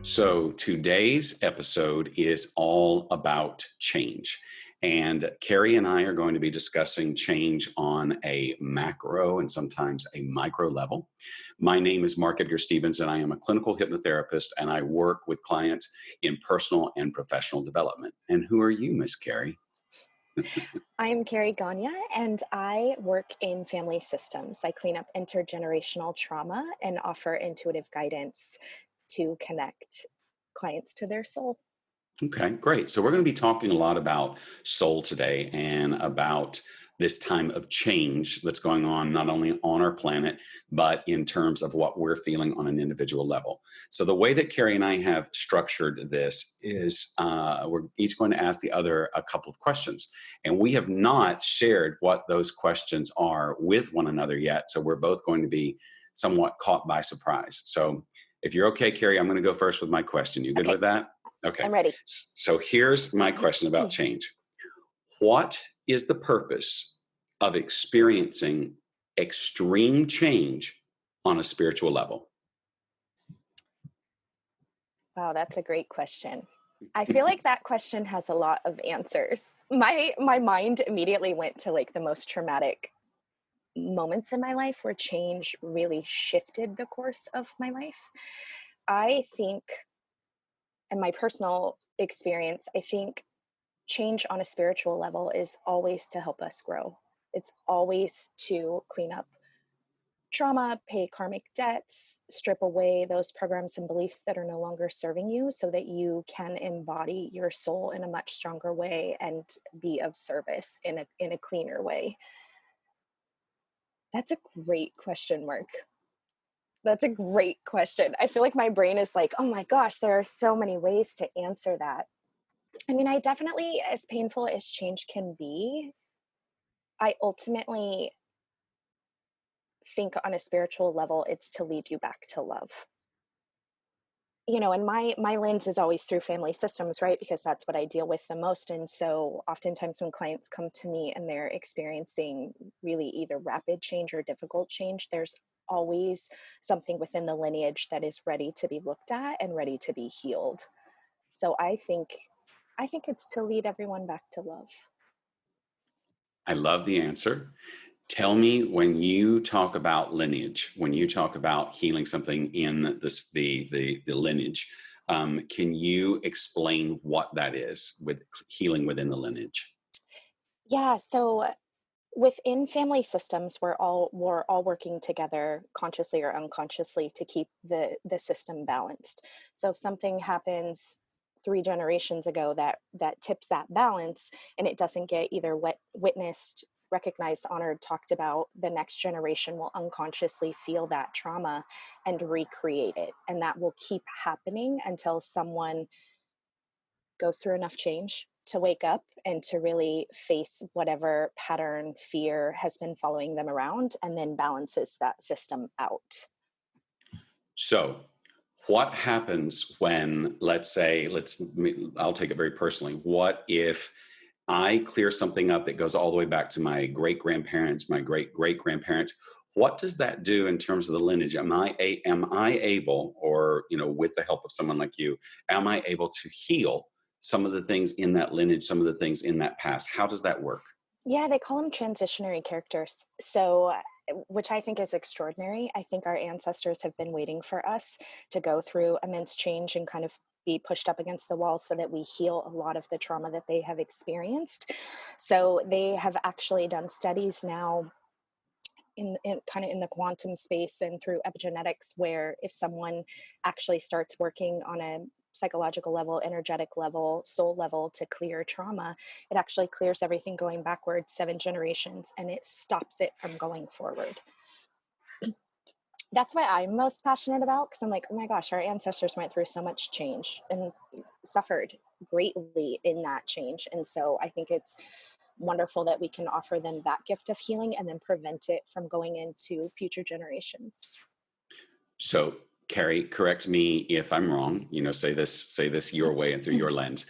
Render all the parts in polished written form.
So today's episode is all about change. And Karie and I are going to be discussing change on a macro and sometimes a micro level. My name is Edgar Stephens, and I am a clinical hypnotherapist, and I work with clients in personal and professional development. And who are you, Miss Karie? I'm Karie Gonia, and I work in family systems. I clean up intergenerational trauma and offer intuitive guidance to connect clients to their soul. Okay, great. So we're going to be talking a lot about soul today and about this time of change that's going on not only on our planet, but in terms of what we're feeling on an individual level. So the way that Karie and I have structured this is we're each going to ask the other a couple of questions. And we have not shared what those questions are with one another yet. So we're both going to be somewhat caught by surprise. So if you're okay, Karie, I'm going to go first with my question. You good Okay, with that? Okay. I'm ready. So here's my question about change. What is the purpose of experiencing extreme change on a spiritual level? Wow, that's a great question. I feel like that question has a lot of answers. My mind immediately went to like the most traumatic moments in my life where change really shifted the course of my life. I think, in my personal experience, I think change on a spiritual level is always to help us grow. It's always to clean up trauma, pay karmic debts, strip away those programs and beliefs that are no longer serving you so that you can embody your soul in a much stronger way and be of service in a cleaner way. That's a great question, Mark. That's a great question. I feel like my brain is like, oh my gosh, there are so many ways to answer that. I mean, I definitely, as painful as change can be, I ultimately think on a spiritual level, it's to lead you back to love. You know, and my lens is always through family systems, right? Because that's what I deal with the most. And so oftentimes when clients come to me and they're experiencing really either rapid change or difficult change, there's always something within the lineage that is ready to be looked at and ready to be healed. So I think it's to lead everyone back to love. I love the answer. Tell me, when you talk about lineage, when you talk about healing something in the lineage, can you explain what that is with healing within the lineage? Yeah, so within family systems, we're all working together consciously or unconsciously to keep the system balanced. So if something happens 3 generations ago that tips that balance and it doesn't get either witnessed, recognized, honored, talked about, the next generation will unconsciously feel that trauma and recreate it, and that will keep happening until someone goes through enough change to wake up and to really face whatever pattern fear has been following them around, and then balances that system out. So, what happens when, let's say, I'll take it very personally. What if I clear something up that goes all the way back to my great grandparents, my great great grandparents? What does that do in terms of the lineage? Am I able, or with the help of someone like you, am I able to heal some of the things in that lineage, some of the things in that past? How does that work? Yeah, they call them transitionary characters. So, which I think is extraordinary. I think our ancestors have been waiting for us to go through immense change and kind of be pushed up against the wall so that we heal a lot of the trauma that they have experienced. So they have actually done studies now in kind of in the quantum space and through epigenetics, where if someone actually starts working on a psychological level, energetic level, soul level to clear trauma, it actually clears everything going backwards 7 generations, and it stops it from going forward. That's what I'm most passionate about, because I'm like, oh my gosh, our ancestors went through so much change and suffered greatly in that change. And so I think it's wonderful that we can offer them that gift of healing and then prevent it from going into future generations. So, Karie, correct me if I'm wrong. Say this your way and through your lens.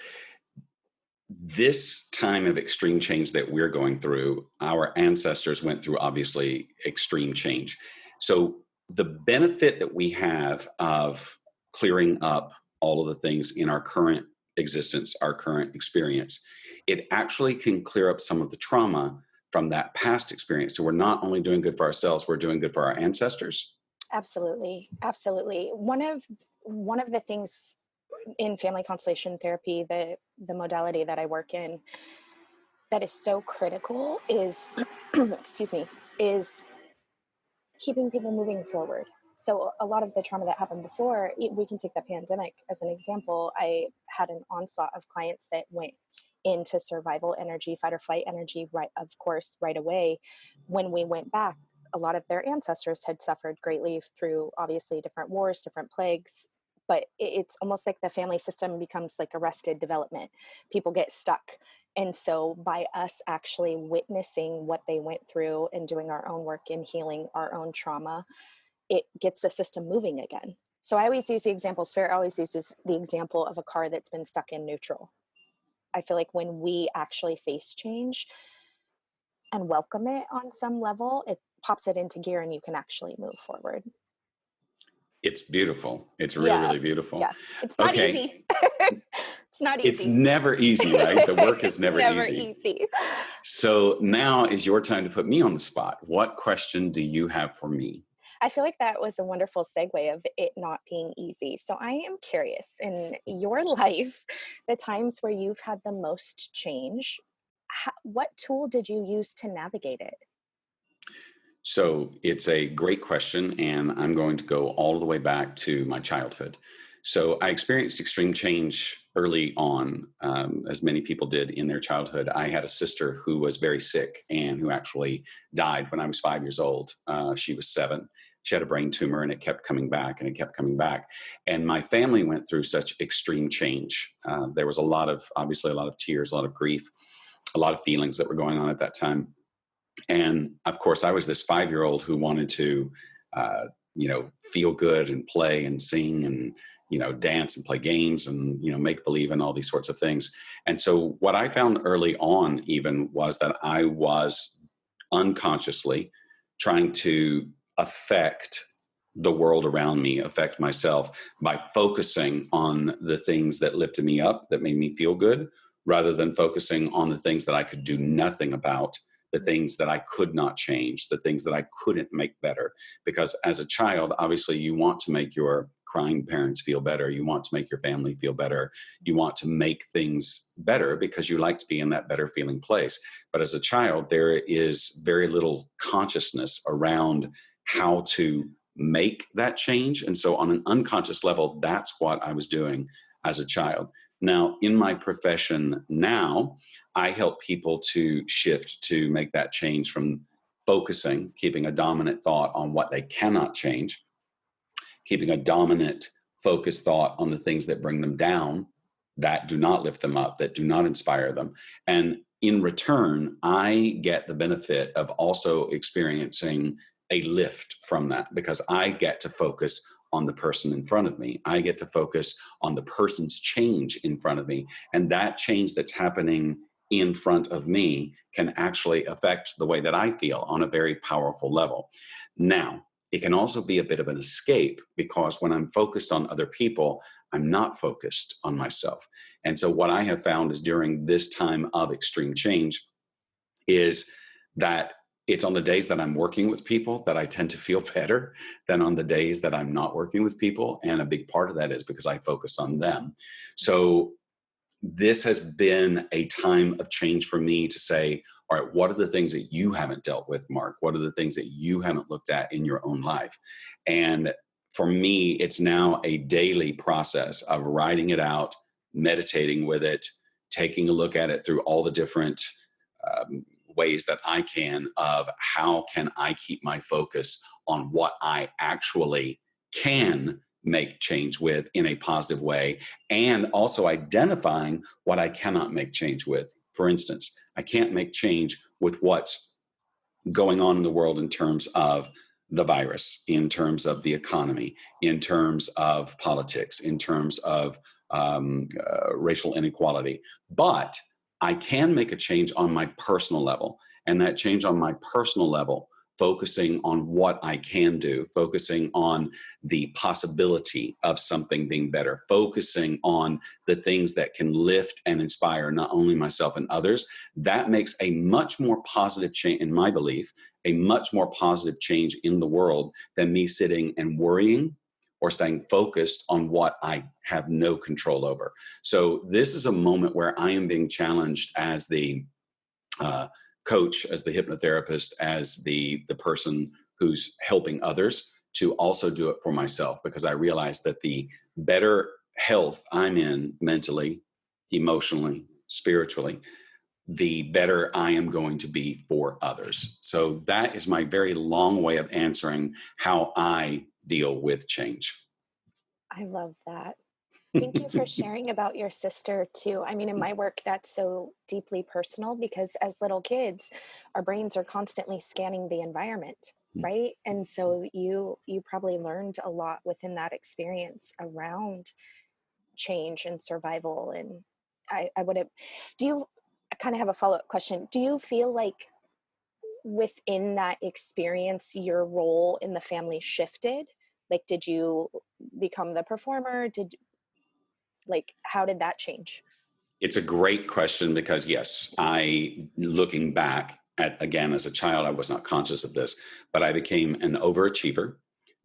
This time of extreme change that we're going through, our ancestors went through obviously extreme change. So the benefit that we have of clearing up all of the things in our current existence, our current experience, it actually can clear up some of the trauma from that past experience. So we're not only doing good for ourselves, we're doing good for our ancestors. Absolutely. Absolutely. One of the things in family constellation therapy, the modality that I work in, that is so critical is excuse me, is keeping people moving forward. So a lot of the trauma that happened before, we can take the pandemic as an example. I had an onslaught of clients that went into survival energy, fight or flight energy, right, of course, right away. When we went back, a lot of their ancestors had suffered greatly through obviously different wars, different plagues. But it's almost like the family system becomes like arrested development. People get stuck. And so by us actually witnessing what they went through and doing our own work in healing our own trauma, it gets the system moving again. So I always use the example, Sphere always uses the example of a car that's been stuck in neutral. I feel like when we actually face change and welcome it on some level, it pops it into gear and you can actually move forward. It's beautiful. It's really, Yeah. really beautiful. Yeah. It's not Okay. easy. It's not It's easy. never easy, right? The work is It's never never easy. easy. So now is your time to put me on the spot. What question do you have for me? I feel like that was a wonderful segue of it not being easy. So I am curious, in your life, the times where you've had the most change, what tool did you use to navigate it? So it's a great question, and I'm going to go all the way back to my childhood. So I experienced extreme change early on, as many people did in their childhood. I had a sister who was very sick and who actually died when I was 5 years old. She was 7. She had a brain tumor, and it kept coming back, and it kept coming back. And my family went through such extreme change. There was obviously a lot of tears, a lot of grief, a lot of feelings that were going on at that time. And of course, I was this 5 year old who wanted to, uh, feel good and play and sing and, dance and play games and, make believe and all these sorts of things. And so what I found early on even was that I was unconsciously trying to affect the world around me, affect myself by focusing on the things that lifted me up, that made me feel good, rather than focusing on the things that I could do nothing about, the things that I could not change, the things that I couldn't make better. Because as a child, obviously, you want to make your crying parents feel better. You want to make your family feel better. You want to make things better because you like to be in that better feeling place. But as a child, there is very little consciousness around how to make that change. And so on an unconscious level, that's what I was doing as a child. Now, in my profession now, I help people to shift to make that change from focusing, keeping a dominant thought on what they cannot change, keeping a dominant focused thought on the things that bring them down, that do not lift them up, that do not inspire them. And in return, I get the benefit of also experiencing a lift from that because I get to focus on the person in front of me. I get to focus on the person's change in front of me. And that change that's happening in front of me can actually affect the way that I feel on a very powerful level. Now, it can also be a bit of an escape because when I'm focused on other people, I'm not focused on myself. And so what I have found is during this time of extreme change is that it's on the days that I'm working with people that I tend to feel better than on the days that I'm not working with people. And a big part of that is because I focus on them. So this has been a time of change for me to say, all right, what are the things that you haven't dealt with, Mark? What are the things that you haven't looked at in your own life? And for me, it's now a daily process of writing it out, meditating with it, taking a look at it through all the different ways that I can of how can I keep my focus on what I actually can make change with in a positive way, and also identifying what I cannot make change with. For instance, I can't make change with what's going on in the world in terms of the virus, in terms of the economy, in terms of politics, in terms of racial inequality. But I can make a change on my personal level. And that change on my personal level focusing on what I can do, focusing on the possibility of something being better, focusing on the things that can lift and inspire not only myself and others, that makes a much more positive change, in my belief, a much more positive change in the world than me sitting and worrying or staying focused on what I have no control over. So this is a moment where I am being challenged as the uh, coach, as the hypnotherapist, as the person who's helping others to also do it for myself, because I realize that the better health I'm in mentally, emotionally, spiritually, the better I am going to be for others. So that is my very long way of answering how I deal with change. I love that. Thank you for sharing about your sister too. I mean, in my work, that's so deeply personal because as little kids, our brains are constantly scanning the environment, right? And so you probably learned a lot within that experience around change and survival. And I would have, do you, I kind of have a follow-up question. Do you feel like within that experience, your role in the family shifted? Like, did you become the performer? Like, how did that change? It's a great question because, yes, looking back at, again, as a child, I was not conscious of this, but I became an overachiever.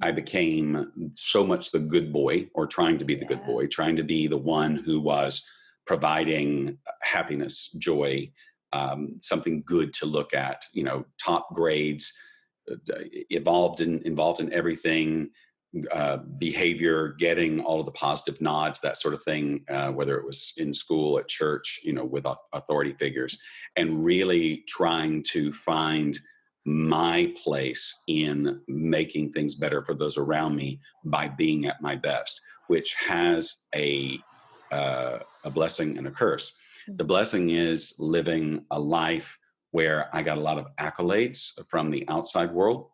I became so much the good boy, or trying to be the good Yeah. boy, trying to be the one who was providing happiness, joy, something good to look at, top grades, involved in everything, behavior, getting all of the positive nods, that sort of thing, whether it was in school, at church, with authority figures, and really trying to find my place in making things better for those around me by being at my best, which has a blessing and a curse. The blessing is living a life where I got a lot of accolades from the outside world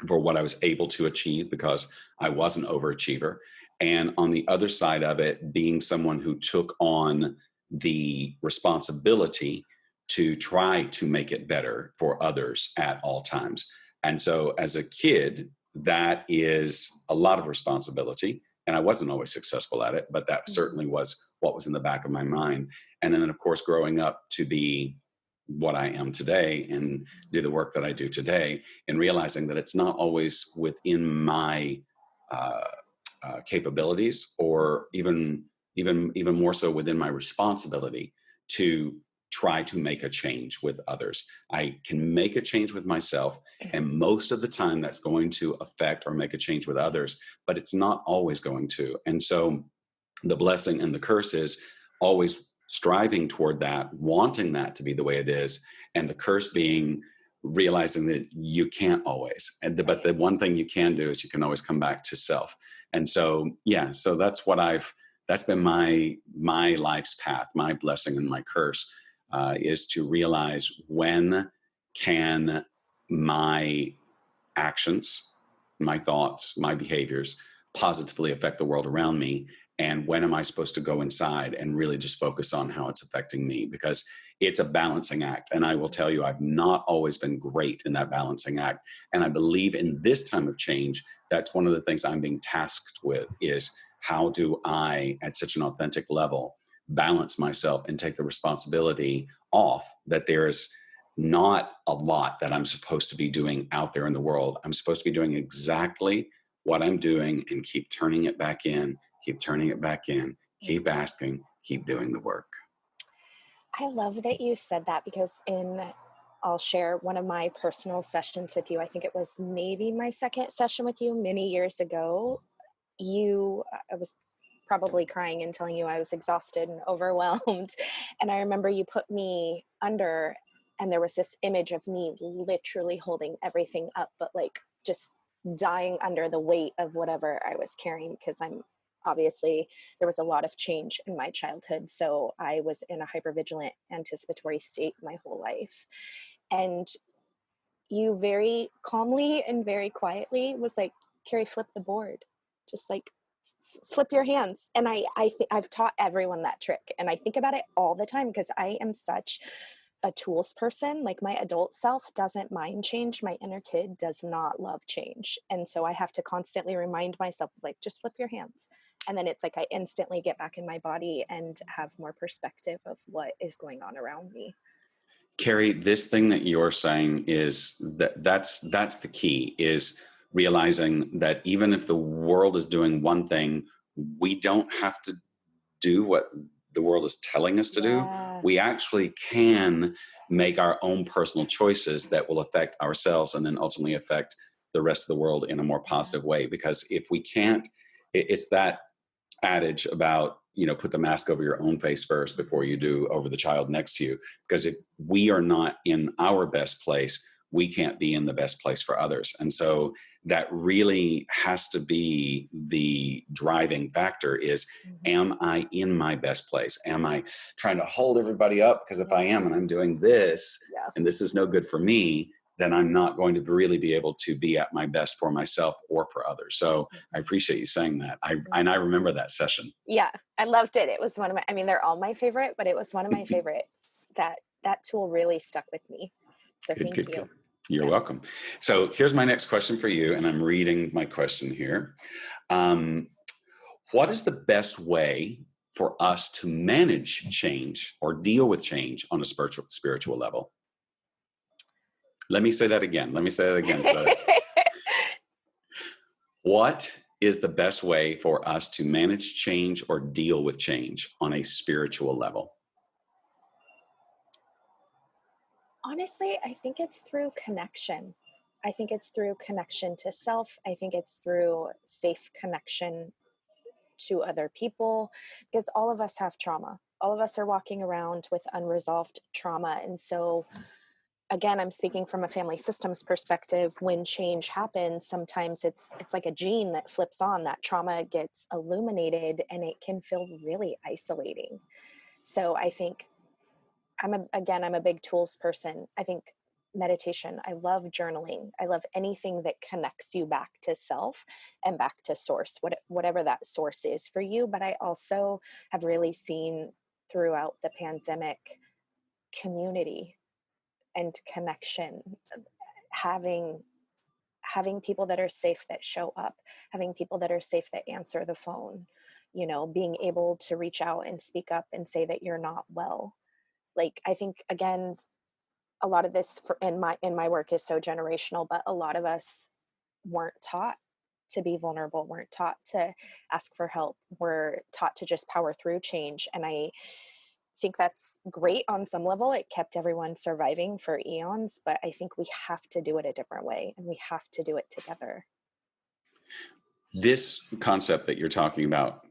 for what I was able to achieve because I was an overachiever. And on the other side of it, being someone who took on the responsibility to try to make it better for others at all times. And so as a kid, that is a lot of responsibility. And I wasn't always successful at it, but that certainly was what was in the back of my mind. And then, of course, growing up to be what I am today and do the work that I do today, and realizing that it's not always within my uh, capabilities, or even more so within my responsibility to try to make a change with others. I can make a change with myself, and most of the time that's going to affect or make a change with others, but it's not always going to. And so the blessing and the curse is always striving toward that, wanting that to be the way it is, and the curse being realizing that you can't always. But the one thing you can do is you can always come back to self. And so, yeah, so that's been my life's path, my blessing and my curse, is to realize when can my actions, my thoughts, my behaviors positively affect the world around me, and when am I supposed to go inside and really just focus on how it's affecting me, because it's a balancing act. And I will tell you, I've not always been great in that balancing act. And I believe in this time of change, that's one of the things I'm being tasked with, is how do I, at such an authentic level, balance myself and take the responsibility off that there's not a lot that I'm supposed to be doing out there in the world. I'm supposed to be doing exactly what I'm doing and keep turning it back in, keep turning it back in, keep asking, keep doing the work. I love that you said that because I'll share one of my personal sessions with you. I think it was maybe my second session with you many years ago. I was probably crying and telling you I was exhausted and overwhelmed. And I remember you put me under, and there was this image of me literally holding everything up, but like just dying under the weight of whatever I was carrying, because obviously there was a lot of change in my childhood. So I was in a hypervigilant anticipatory state my whole life. And you very calmly and very quietly was like, Karie, flip the board. Just like flip your hands. And I've taught everyone that trick. And I think about it all the time because I am such a tools person. Like my adult self doesn't mind change. My inner kid does not love change. And so I have to constantly remind myself, like, just flip your hands. And then it's like I instantly get back in my body and have more perspective of what is going on around me. Karie, this thing that you're saying is that's the key, is realizing that even if the world is doing one thing, we don't have to do what the world is telling us to do. Yeah. We actually can make our own personal choices that will affect ourselves and then ultimately affect the rest of the world in a more Yeah. positive way. Because if we can't, it's that adage about, put the mask over your own face first before you do over the child next to you. Because if we are not in our best place, we can't be in the best place for others. And so that really has to be the driving factor is, Mhm. am I in my best place? Am I trying to hold everybody up? Because if I am and I'm doing this Yeah. and this is no good for me, then I'm not going to really be able to be at my best for myself or for others. So I Mhm. appreciate you saying that. And I Mhm. remember that session. Yeah, I loved it. It was one of my, I mean, they're all my favorite, but it was one of my favorites. That tool really stuck with me. So Good, thank good, you. good. You're Yeah. welcome. So here's my next question for you, and I'm reading my question here. Um, what is the best way for us to manage change or deal with change on a spiritual level? Let me say that again. Let me say that again. So, what is the best way for us to manage change or deal with change on a spiritual level? Honestly, I think it's through connection. I think it's through connection to self. I think it's through safe connection to other people, because all of us have trauma. All of us are walking around with unresolved trauma. And so, again, I'm speaking from a family systems perspective. When change happens, sometimes it's like a gene that flips on, that trauma gets illuminated, and it can feel really isolating. So I think I'm a big tools person. I think meditation, I love journaling. I love anything that connects you back to self and back to source, whatever that source is for you. But I also have really seen throughout the pandemic, community and connection, having people that are safe, that show up, having people that are safe, that answer the phone, being able to reach out and speak up and say that you're not well. Like, I think, again, a lot of this in my work is so generational, but a lot of us weren't taught to be vulnerable, weren't taught to ask for help, were taught to just power through change. And I think that's great on some level. It kept everyone surviving for eons, but I think we have to do it a different way, and we have to do it together. This concept that you're talking about,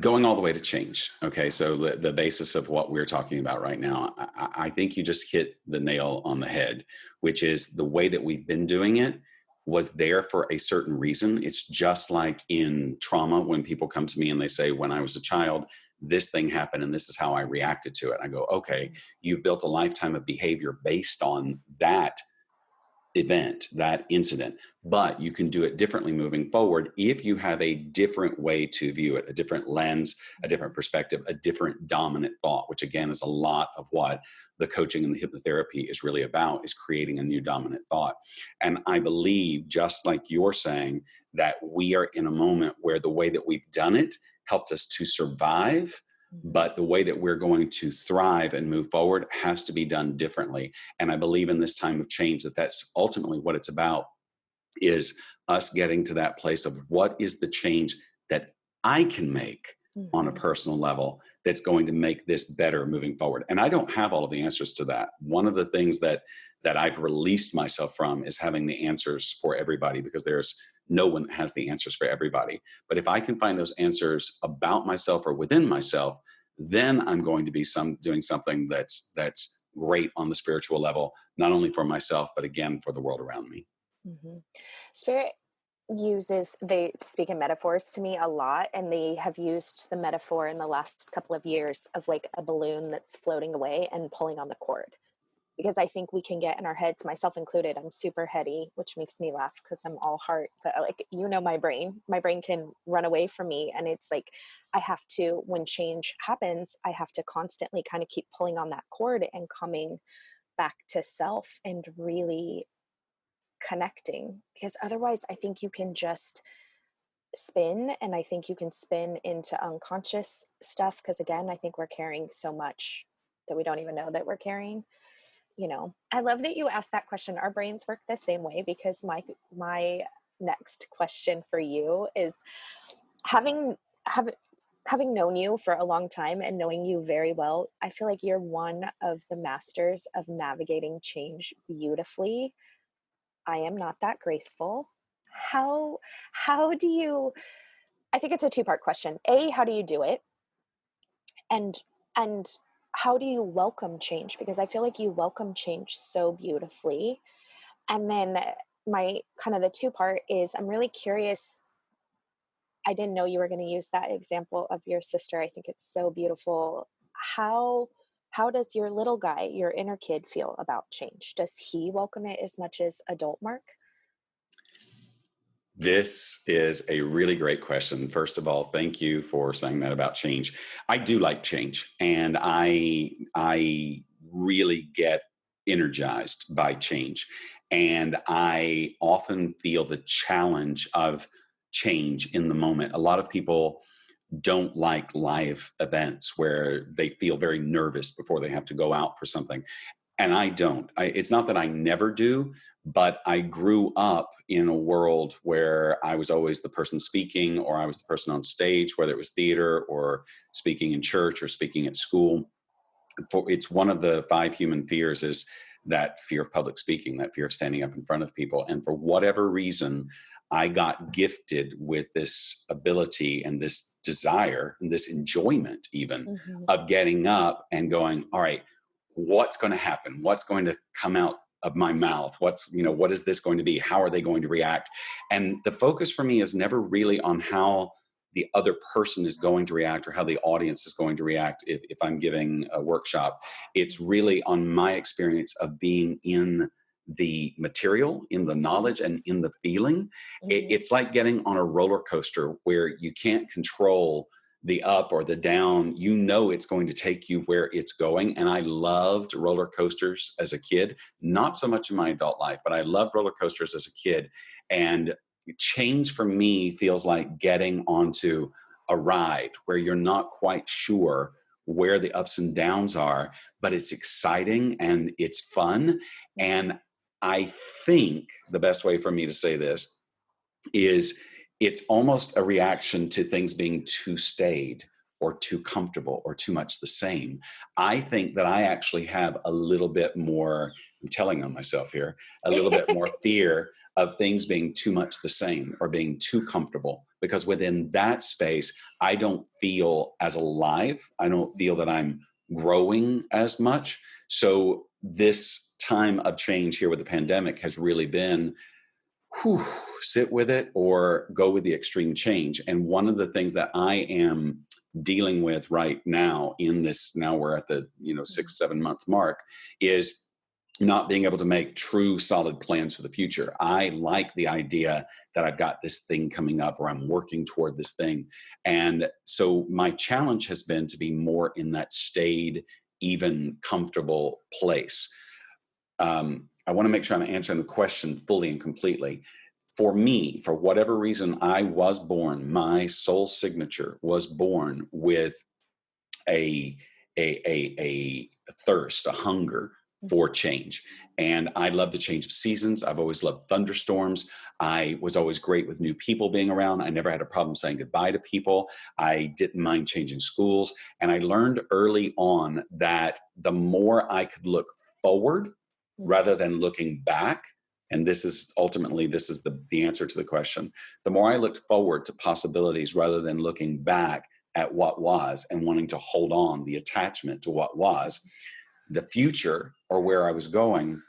going all the way to change. Okay, so the basis of what we're talking about right now, I think you just hit the nail on the head, which is the way that we've been doing it was there for a certain reason. It's just like in trauma when people come to me and they say, when I was a child, this thing happened and this is how I reacted to it. I go, okay, you've built a lifetime of behavior based on that event, that incident, but you can do it differently moving forward if you have a different way to view it, a different lens, a different perspective, a different dominant thought, which again is a lot of what the coaching and the hypnotherapy is really about, is creating a new dominant thought. And I believe, just like you're saying, that we are in a moment where the way that we've done it helped us to survive, Mhm. but the way that we're going to thrive and move forward has to be done differently. And I believe in this time of change that that's ultimately what it's about, is us getting to that place of what is the change that I can make on a Mhm. personal level that's going to make this better moving forward. And I don't have all of the answers to that. One of the things that I've released myself from is having the answers for everybody, because there's no one that has the answers for everybody. But if I can find those answers about myself or within myself, then I'm going to be doing something that's great on the spiritual level, not only for myself, but again, for the world around me. Mhm. Spirit they speak in metaphors to me a lot, and they have used the metaphor in the last couple of years of like a balloon that's floating away and pulling on the cord. because I think we can get in our heads, myself included. I'm super heady, which makes me laugh because I'm all heart. But like, my brain can run away from me. And it's like, I have to, when change happens, I have to constantly kind of keep pulling on that cord and coming back to self and really connecting. Because otherwise, I think you can just spin, and I think you can spin into unconscious stuff. Because again, I think we're carrying so much that we don't even know that we're carrying. I love that you asked that question. Our brains work the same way, because my next question for you is, having have, having known you for a long time and knowing you very well, I feel like you're one of the masters of navigating change beautifully. I am not that graceful. How do you, I think it's a two-part question. A, how do you do it? And and how do you welcome change? Because I feel like you welcome change so beautifully. And then my kind of the two part is, I'm really curious. I didn't know you were going to use that example of your sister. I think it's so beautiful. How how does your little guy, your inner kid, feel about change? Does he welcome it as much as adult Mark? This is a really great question. First of all, thank you for saying that about change. I do like change, and I really get energized by change. And I often feel the challenge of change in the moment. A lot of people don't like live events where they feel very nervous before they have to go out for something, and I don't. It's not that I never do, but I grew up in a world where I was always the person speaking, or I was the person on stage, whether it was theater or speaking in church or speaking at school. It's one of the five human fears, is that fear of public speaking, that fear of standing up in front of people. And for whatever reason, I got gifted with this ability and this desire and this enjoyment, even, Hmm. of getting up and going, all right, what's going to happen? What's going to come out of my mouth? What is this going to be? How are they going to react? And the focus for me is never really on how the other person is going to react or how the audience is going to react if I'm giving a workshop. It's really on my experience of being in the material, in the knowledge, and in the feeling. Hmm. It's like getting on a roller coaster where you can't control the up or the down. You know it's going to take you where it's going. And I loved roller coasters as a kid, not so much in my adult life, but I loved roller coasters as a kid. And change for me feels like getting onto a ride where you're not quite sure where the ups and downs are, but it's exciting and it's fun. And I think the best way for me to say this is, it's almost a reaction to things being too staid or too comfortable or too much the same. I think that I actually have a little bit more, I'm telling on myself here, a little bit more fear of things being too much the same or being too comfortable, because within that space, I don't feel as alive. I don't feel that I'm growing as much. So this time of change here with the pandemic has really been, whew, sit with it or go with the extreme change. And one of the things that I am dealing with right now in this, now we're at the 6 7 month mark, is not being able to make true solid plans for the future. I like the idea that I've got this thing coming up, or I'm working toward this thing. And so my challenge has been to be more in that staid, even comfortable place. I want to make sure I'm answering the question fully and completely. For me, for whatever reason, I was born, my soul signature was born with a, a thirst, a hunger for change. And I love the change of seasons. I've always loved thunderstorms. I was always great with new people being around. I never had a problem saying goodbye to people. I didn't mind changing schools. And I learned early on that the more I could look forward rather than looking back, and this is ultimately, this is the answer to the question, the more I looked forward to possibilities rather than looking back at what was and wanting to hold on, the attachment to what was, the future or where I was going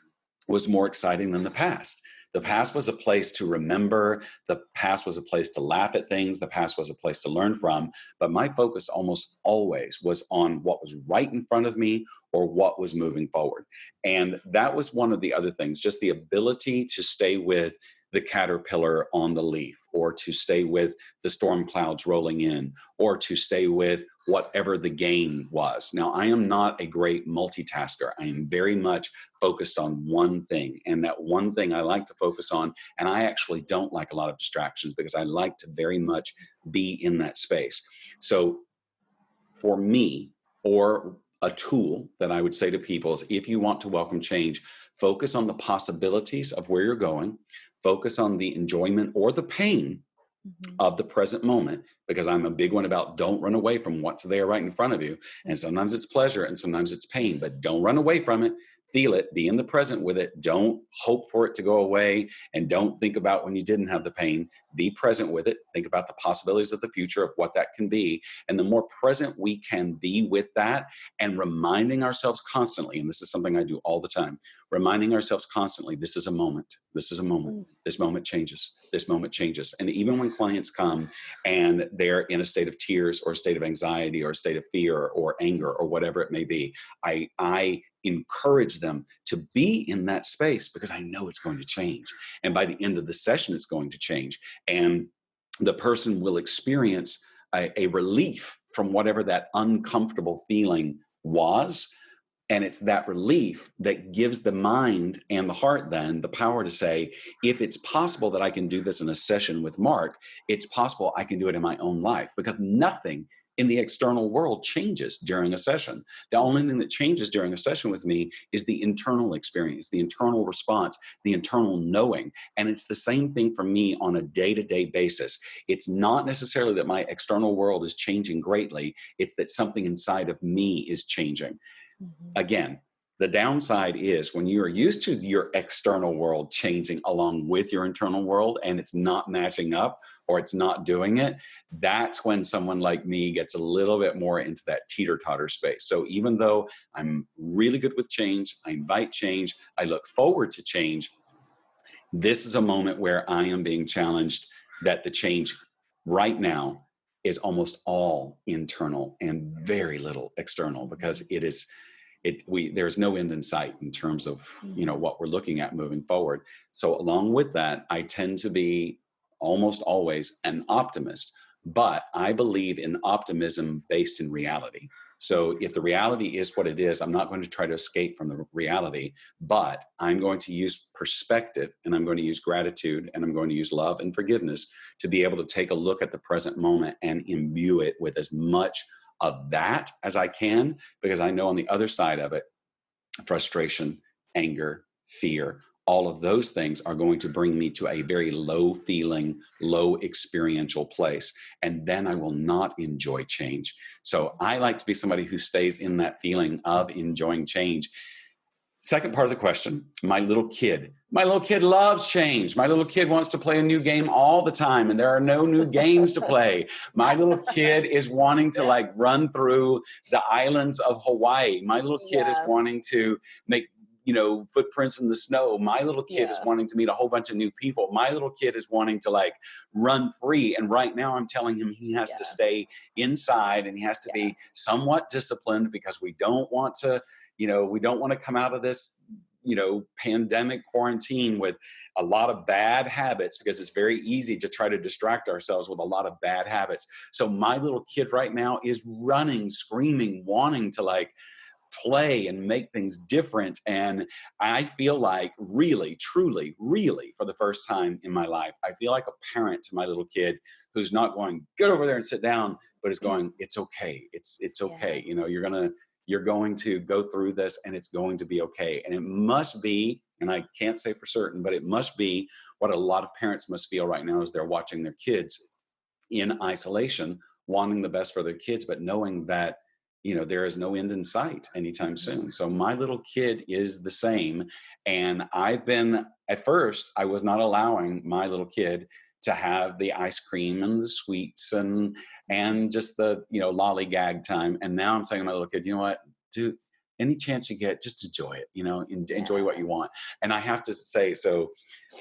was more exciting than the past. The past was a place to remember. The past was a place to laugh at things. The past was a place to learn from. But my focus almost always was on what was right in front of me or what was moving forward. And that was one of the other things, just the ability to stay with the caterpillar on the leaf, or to stay with the storm clouds rolling in, or to stay with whatever the game was. Now, I am not a great multitasker. I am very much focused on one thing. And that one thing I like to focus on, and I actually don't like a lot of distractions because I like to very much be in that space. So for me, or a tool that I would say to people is, if you want to welcome change, focus on the possibilities of where you're going, focus on the enjoyment or the pain Mhm. of the present moment, because I'm a big one about don't run away from what's there right in front of you. And sometimes it's pleasure and sometimes it's pain, but don't run away from it. Feel it, be in the present with it. Don't hope for it to go away, and don't think about when you didn't have the pain. Be present with it. Think about the possibilities of the future of what that can be. And the more present we can be with that, and reminding ourselves constantly, and this is something I do all the time, reminding ourselves constantly, this is a moment. This is a moment. Mm. This moment changes. This moment changes. And even when clients come and they're in a state of tears or a state of anxiety or a state of fear or anger or whatever it may be, I encourage them to be in that space, because I know it's going to change. And by the end of the session, it's going to change. And the person will experience a relief from whatever that uncomfortable feeling was. And it's that relief that gives the mind and the heart then the power to say, if it's possible that I can do this in a session with Mark, it's possible I can do it in my own life, because nothing in the external world changes during a session. The only thing that changes during a session with me is the internal experience, the internal response, the internal knowing. And it's the same thing for me on a day-to-day basis. It's not necessarily that my external world is changing greatly. It's that something inside of me is changing. Mhm. Again, the downside is when you are used to your external world changing along with your internal world and it's not matching up or it's not doing it, that's when someone like me gets a little bit more into that teeter-totter space. So even though I'm really good with change, I invite change, I look forward to change, this is a moment where I am being challenged that the change right now is almost all internal and very little external, because it is there's no end in sight in terms of Mhm. what we're looking at moving forward. So along with that, I tend to be almost always an optimist, but I believe in optimism based in reality. So if the reality is what it is, I'm not going to try to escape from the reality, but I'm going to use perspective, and I'm going to use gratitude, and I'm going to use love and forgiveness to be able to take a look at the present moment and imbue it with as much of that as I can, because I know on the other side of it, frustration, anger, fear, all of those things are going to bring me to a very low feeling, low experiential place. And then I will not enjoy change. So I like to be somebody who stays in that feeling of enjoying change. Second part of the question, my little kid. My little kid loves change. My little kid wants to play a new game all the time, and there are no new games to play. My little kid is wanting to like run through the islands of Hawaii. My little kid is Yeah. wanting to make footprints in the snow. My little kid is Yeah. wanting to meet a whole bunch of new people. My little kid is wanting to like run free. And right now I'm telling him he has to Yeah. stay inside and he has to Yeah. be somewhat disciplined, because we don't want to come out of this, pandemic quarantine with a lot of bad habits, because it's very easy to try to distract ourselves with a lot of bad habits. So my little kid right now is running, screaming, wanting to like play and make things different. And I feel like really, truly, really, for the first time in my life, I feel like a parent to my little kid who's not going, get over there and sit down, but is going, it's okay. It's Yeah. okay. You're going to go through this and it's going to be okay. And it must be, and I can't say for certain, but it must be what a lot of parents must feel right now as they're watching their kids in isolation, wanting the best for their kids, but knowing that there is no end in sight anytime Mhm. soon. So my little kid is the same. And I've been, at first I was not allowing my little kid to have the ice cream and the sweets and Mhm. just the lollygag time. And now I'm saying to my little kid, you know what, dude, any chance you get, just enjoy it, enjoy what Yeah. you want. And I have to say, so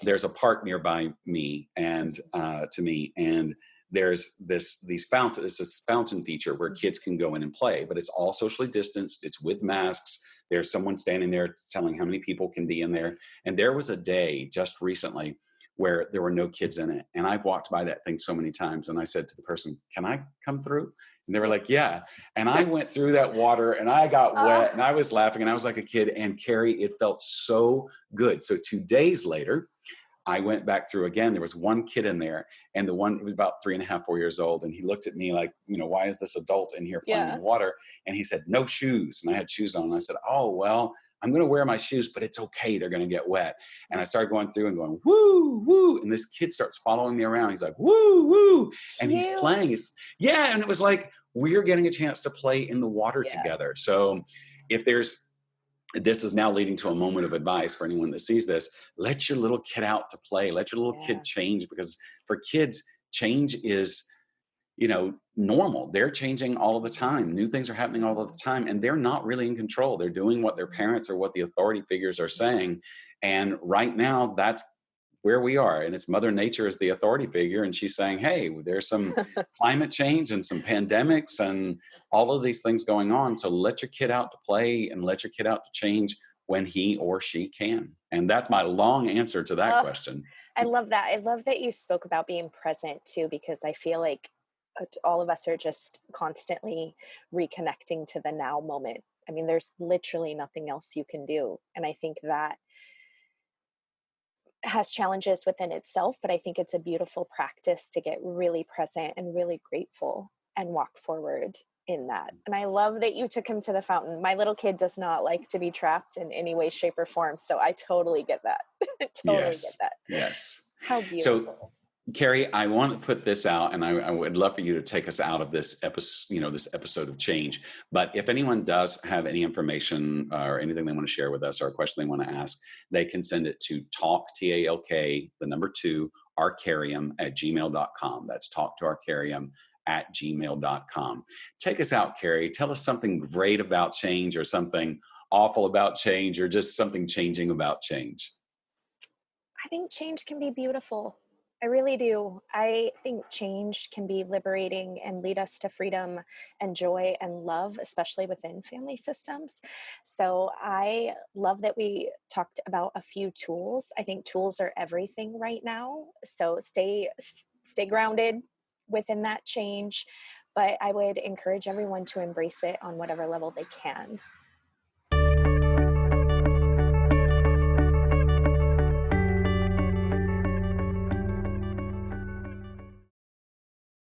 there's a park nearby me and to me, and there's this fountain feature where kids can go in and play, but it's all socially distanced. It's with masks. There's someone standing there telling how many people can be in there. And there was a day just recently where there were no kids in it. And I've walked by that thing so many times. And I said to the person, "Can I come through?" And they were Yeah. like, "Yeah." And I went through that water and I got Uh, wet and I was laughing and I was like a kid. And Karie, it felt so good. So 2 days later, I went back through again. There was one kid in there, and the one, he was about 3.5, 4 years old. And he looked at me like, "Why is this adult in here playing in yeah. the water?" And he said, "No shoes." And I had shoes on. And I said, "Oh, well, I'm going to wear my shoes, but it's okay. They're going to get wet." And I started going through and going, "Woo, woo." And this kid starts following me around. He's like, "Woo, woo." And he's playing. Cute. Yeah. And it was like, we're getting a chance to play in the water Yeah. together. So if there's, this is now leading to a moment of advice for anyone that sees this. Let your little kid out to play. Let your little kid Yeah. change, because for kids, change is, normal. They're changing all of the time. New things are happening all of the Mhm. time, and they're not really in control. They're doing what their parents or what the authority figures are saying. And right now, that's where we are. And it's Mother Nature is the authority figure. And she's saying, "Hey, there's some climate change and some pandemics and all of these things going on. So let your kid out to play and let your kid out to change when he or she can." And that's my long answer to that Oh, question. I love that. I love that you spoke about being present too, because I feel like all of us are just constantly reconnecting to the now moment. I mean, there's literally nothing else you can do. And I think that has challenges within itself, but I think it's a beautiful practice to get really present and really grateful and walk forward in that. And I love that you took him to the fountain. My little kid does not like to be trapped in any way, shape, or form. So I totally get that. Totally get Yes. that. Yes. How So, beautiful. Carrie, I want to put this out, and I would love for you to take us out of this episode, this episode of change. But if anyone does have any information or anything they want to share with us, or a question they want to ask, they can send it to talk, TALK, the number two, Arkariem at gmail.com. That's talk to Arkariem at gmail.com. Take us out, Carrie. Tell us something great about change, or something awful about change, or just something changing about change. I think change can be beautiful. I really do. I think change can be liberating and lead us to freedom and joy and love, especially within family systems. So I love that we talked about a few tools. I think tools are everything right now. So stay grounded within that change, but I would encourage everyone to embrace it on whatever level they can.